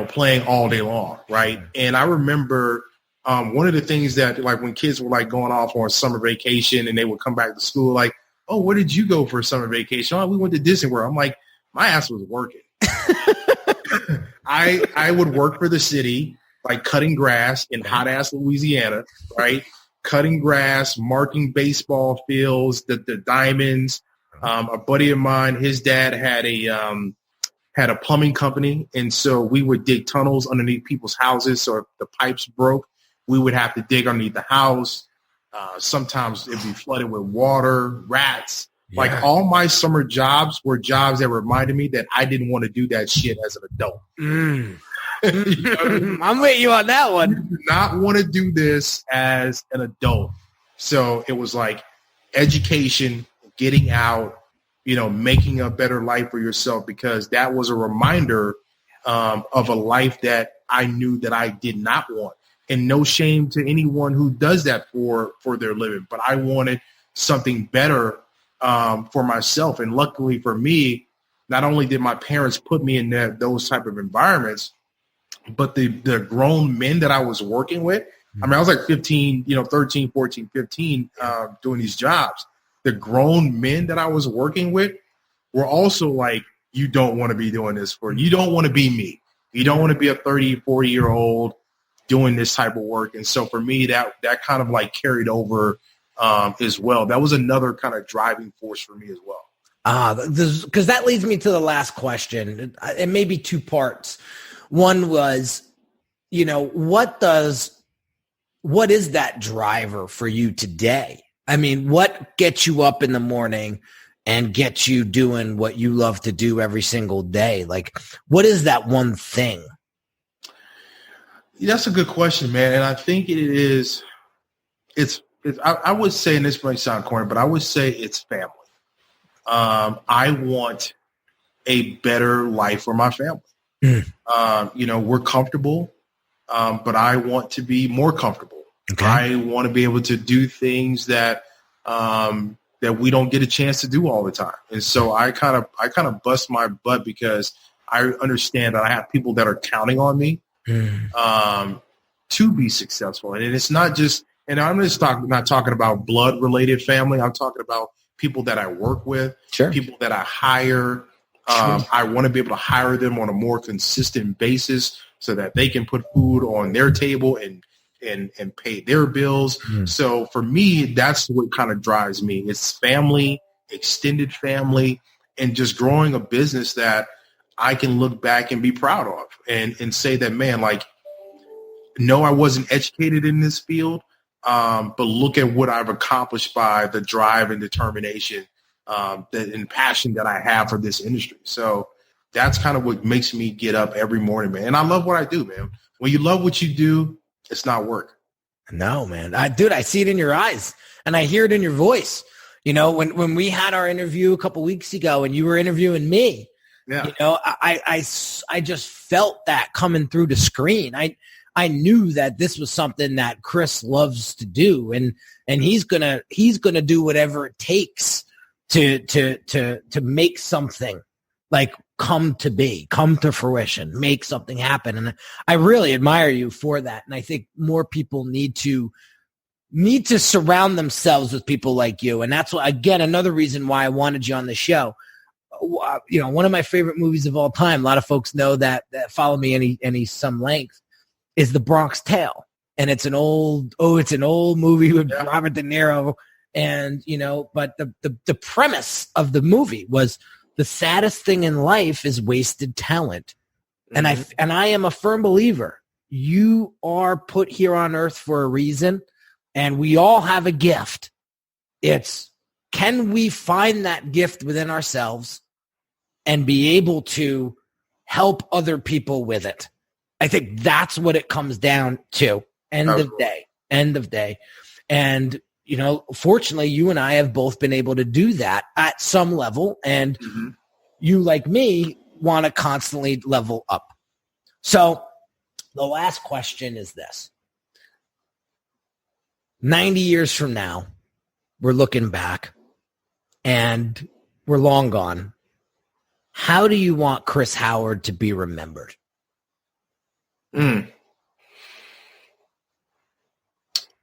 playing all day long. Right. And I remember one of the things that like when kids were like going off on summer vacation and they would come back to school, like, oh, where did you go for summer vacation? Oh, we went to Disney World. I'm like, my ass was working. I would work for the city, like cutting grass in hot ass Louisiana, right? Cutting grass, marking baseball fields, the diamonds. A buddy of mine, his dad had a plumbing company, and so we would dig tunnels underneath people's houses. So if the pipes broke, we would have to dig underneath the house. Sometimes it'd be flooded with water, rats. Yeah. Like all my summer jobs were jobs that reminded me that I didn't want to do that shit as an adult. I'm with you on that one. You do not want to do this as an adult. So it was like education, getting out, making a better life for yourself, because that was a reminder of a life that I knew that I did not want. And no shame to anyone who does that for their living. But I wanted something better for myself. And luckily for me, not only did my parents put me in those type of environments, but the grown men that I was working with, I mean, I was like 15, 13, 14, 15 doing these jobs. The grown men that I was working with were also like, you don't want to be doing this you don't want to be me. You don't want to be a 30, 40-year-old doing this type of work. And so for me, that kind of like carried over as well. That was another kind of driving force for me as well. Because that leads me to the last question. It may be two parts. One was, what is that driver for you today? I mean, what gets you up in the morning and gets you doing what you love to do every single day? Like, what is that one thing? That's a good question, man. And I think I would say, and this might sound corny, but I would say it's family. I want a better life for my family. We're comfortable, but I want to be more comfortable. Okay. I want to be able to do things that we don't get a chance to do all the time. And so I kind of bust my butt because I understand that I have people that are counting on me to be successful. And it's not just, and I'm just not talking about blood related family. I'm talking about people that I work with, sure, people that I hire. I want to be able to hire them on a more consistent basis so that they can put food on their table and pay their bills. So for me, that's what kind of drives me. It's family, extended family, and just growing a business that I can look back and be proud of and say that, man, like, no, I wasn't educated in this field, but look at what I've accomplished by the drive and determination and passion that I have for this industry. So that's kind of what makes me get up every morning, man. And I love what I do, man. When you love what you do, it's not work. No, man. I see it in your eyes and I hear it in your voice. You know, when we had our interview a couple weeks ago and you were interviewing me, yeah. You know, I just felt that coming through the screen. I knew that this was something that Chris loves to do, and he's gonna do whatever it takes to make something like come to fruition, make something happen. And I really admire you for that. And I think more people need to surround themselves with people like you. And that's what, again, another reason why I wanted you on the show. You know, one of my favorite movies of all time, a lot of folks know that follow me any some length, is The Bronx Tale. And it's an old movie with Robert De Niro. And, you know, but the premise of the movie was the saddest thing in life is wasted talent. Mm-hmm. And I am a firm believer. You are put here on earth for a reason, and we all have a gift. It's, can we find that gift within ourselves and be able to help other people with it? I think that's what it comes down to. End of day. And, you know, fortunately, you and I have both been able to do that at some level. And you, like me, want to constantly level up. So the last question is this. 90 years from now, we're looking back and we're long gone. How do you want Chris Howard to be remembered?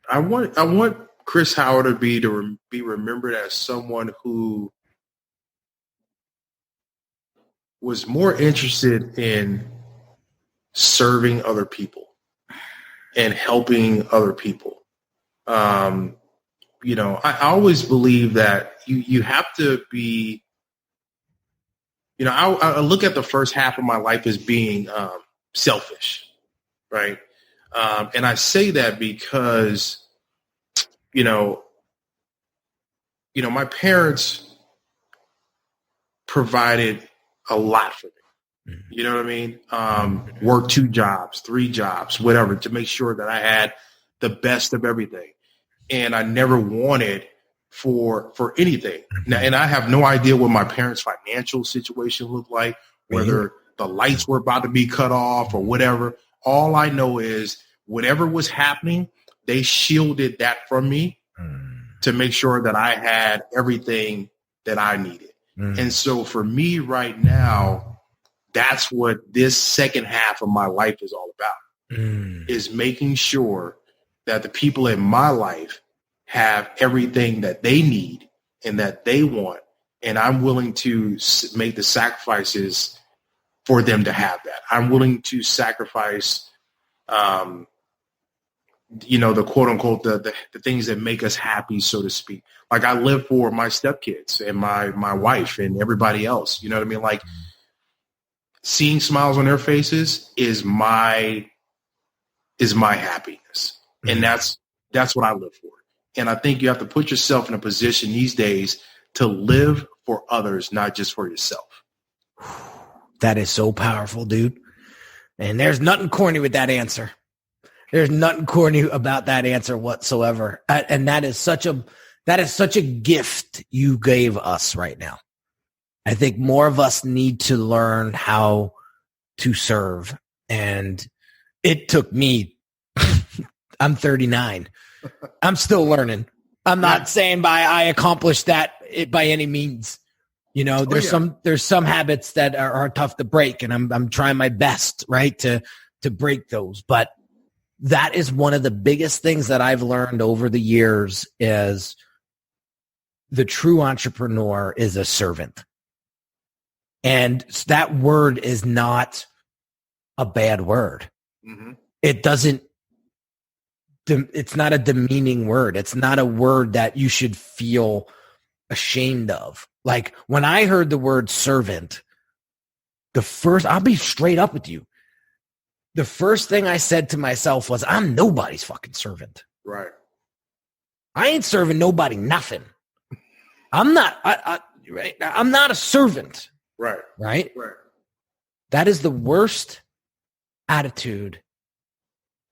I want Chris Howard to be remembered as someone who was more interested in serving other people and helping other people. You know, I always believe that you have to be, you know, I look at the first half of my life as being selfish, right? And I say that because, you know, my parents provided a lot for me. You know what I mean? Worked 2 jobs, 3 jobs, whatever, to make sure that I had the best of everything. And I never wanted for anything. Now, and I have no idea what my parents' financial situation looked like, whether the lights were about to be cut off or whatever. All I know is whatever was happening, they shielded that from me to make sure that I had everything that I needed. And so for me right now, that's what this second half of my life is all about, is making sure that the people in my life have everything that they need and that they want. And I'm willing to make the sacrifices for them to have that. I'm willing to sacrifice, you know, the quote unquote, the things that make us happy, so to speak. Like I live for my stepkids and my wife and everybody else. You know what I mean? Like seeing smiles on their faces is my happiness. And that's what I live for. And I think you have to put yourself in a position these days to live for others, not just for yourself. That is so powerful, dude. And there's nothing corny with that answer. There's nothing corny about that answer whatsoever. And that is such a gift you gave us right now. I think more of us need to learn how to serve. And it took me, I'm 39. I'm still learning. I'm not saying I accomplished that by any means. You know, there's some habits that are tough to break, and I'm trying my best, right, to break those. But that is one of the biggest things that I've learned over the years is the true entrepreneur is a servant. And that word is not a bad word. It's not a demeaning word. It's not a word that you should feel ashamed of. Like when I heard the word servant, I'll be straight up with you. The first thing I said to myself was, I'm nobody's fucking servant. Right. I ain't serving nobody nothing. I'm not. Right? I'm not a servant. Right. That is the worst attitude,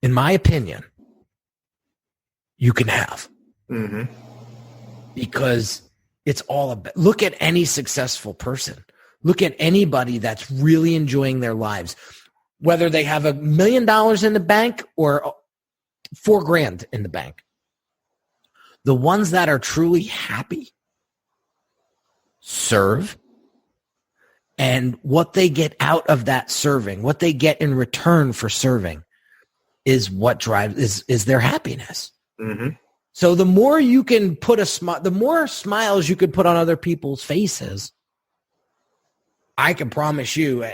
in my opinion, you can have. Mm-hmm. Because it's all about, look at any successful person. Look at anybody that's really enjoying their lives, whether they have $1 million in the bank or $4,000 in the bank. The ones that are truly happy serve, and what they get out of that serving, what they get in return for serving, is what drives is their happiness. Mm-hmm. So the more you can put the more smiles you could put on other people's faces, I can promise you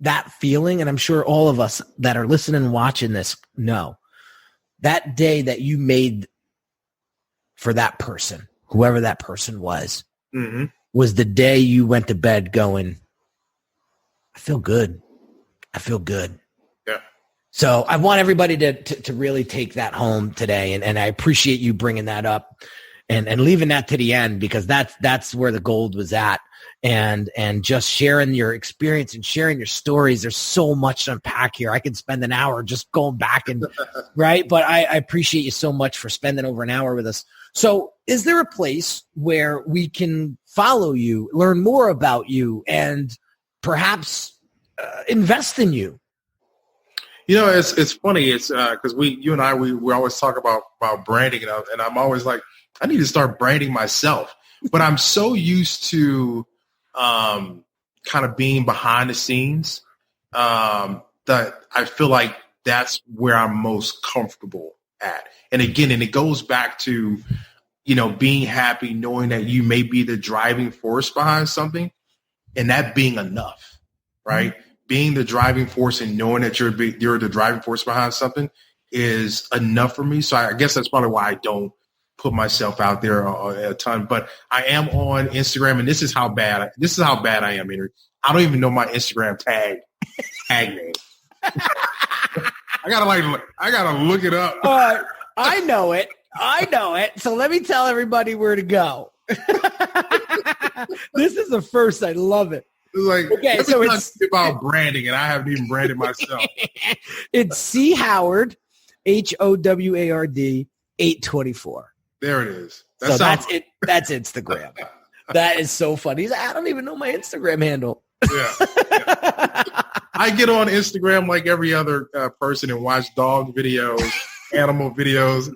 that feeling, and I'm sure all of us that are listening and watching this know, that day that you made for that person, whoever that person was, mm-hmm. was the day you went to bed going, I feel good. I feel good. Yeah. So I want everybody to really take that home today. And I appreciate you bringing that up and leaving that to the end, because that's where the gold was at. And just sharing your experience and sharing your stories. There's so much to unpack here. I could spend an hour just going back and right. But I appreciate you so much for spending over an hour with us. So is there a place where we can follow you, learn more about you, and perhaps invest in you? You know, it's funny. It's because you and I always talk about branding, and I'm always like, I need to start branding myself. But I'm so used to kind of being behind the scenes that I feel like that's where I'm most comfortable at. And again, it goes back to, you know, being happy, knowing that you may be the driving force behind something, and that being enough, right? Mm-hmm. Being the driving force and knowing that you're the driving force behind something is enough for me. So I guess that's probably why I don't put myself out there a ton. But I am on Instagram, and this is how bad I am, Henry. I don't even know my Instagram tag name. I gotta look it up. I know it. So let me tell everybody where to go. This is the first. I love it. It's like, okay, so it's about branding, and I haven't even branded myself. It's C Howard, HOWARD 824. There it is. That's it. That's Instagram. That is so funny. He's like, I don't even know my Instagram handle. Yeah. I get on Instagram like every other person and watch dog videos, animal videos,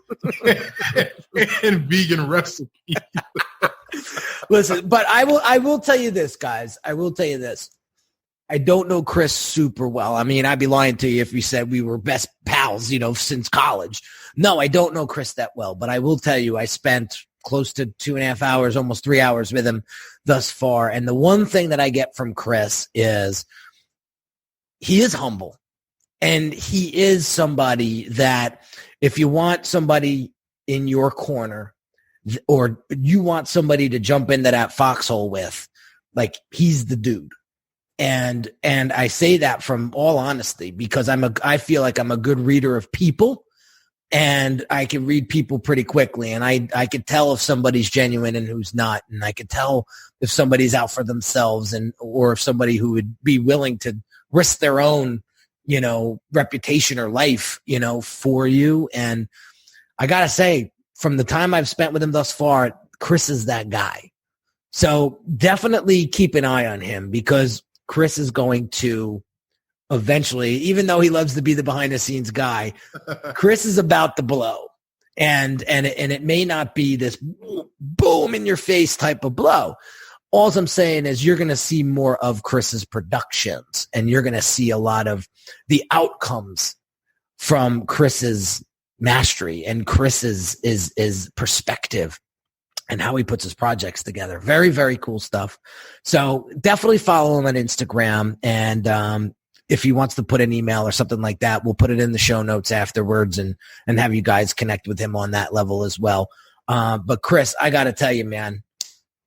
and vegan recipes. Listen, but I will tell you this, guys. I will tell you this. I don't know Chris super well. I mean, I'd be lying to you if we said we were best pals, you know, since college. No, I don't know Chris that well, but I will tell you I spent close to 2.5 hours, almost 3 hours with him thus far. And the one thing that I get from Chris is he is humble, and he is somebody that if you want somebody in your corner, or you want somebody to jump into that foxhole with, like, he's the dude. And I say that from all honesty, because I feel like I'm a good reader of people, and I can read people pretty quickly. And I could tell if somebody's genuine and who's not. And I could tell if somebody's out for themselves, or if somebody who would be willing to risk their own, you know, reputation or life, you know, for you. And I got to say, from the time I've spent with him thus far, Chris is that guy. So definitely keep an eye on him, because Chris is going to eventually, even though he loves to be the behind the scenes guy, Chris is about to blow. And it may not be this boom in your face type of blow. All I'm saying is you're going to see more of Chris's productions, and you're going to see a lot of the outcomes from Chris's mastery and Chris's is perspective and how he puts his projects together. Very, very cool stuff. So definitely follow him on Instagram. And if he wants to put an email or something like that, we'll put it in the show notes afterwards and have you guys connect with him on that level as well. But Chris, I got to tell you, man,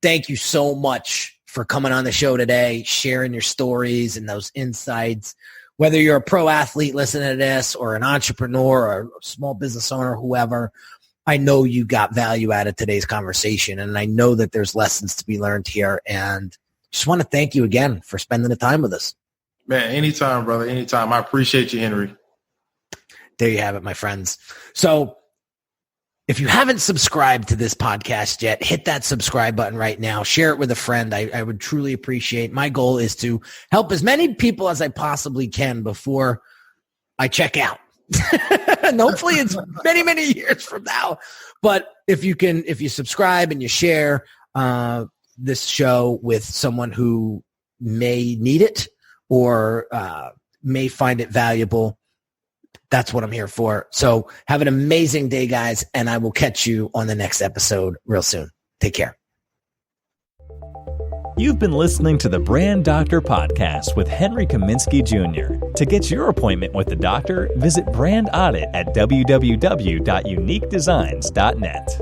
thank you so much for coming on the show today, sharing your stories and those insights. Whether you're a pro athlete listening to this, or an entrepreneur, or a small business owner, whoever, I know you got value out of today's conversation, and I know that there's lessons to be learned here. And just want to thank you again for spending the time with us. Man, anytime, brother, anytime. I appreciate you, Henry. There you have it, my friends. So if you haven't subscribed to this podcast yet, hit that subscribe button right now. Share it with a friend. I would truly appreciate. My goal is to help as many people as I possibly can before I check out. And hopefully it's many, many years from now. But if you subscribe and you share this show with someone who may need it or may find it valuable, that's what I'm here for. So have an amazing day, guys, and I will catch you on the next episode real soon. Take care. You've been listening to the Brand Doctor Podcast with Henry Kaminski Jr. To get your appointment with the doctor, visit Brand Audit at www.uniquedesigns.net.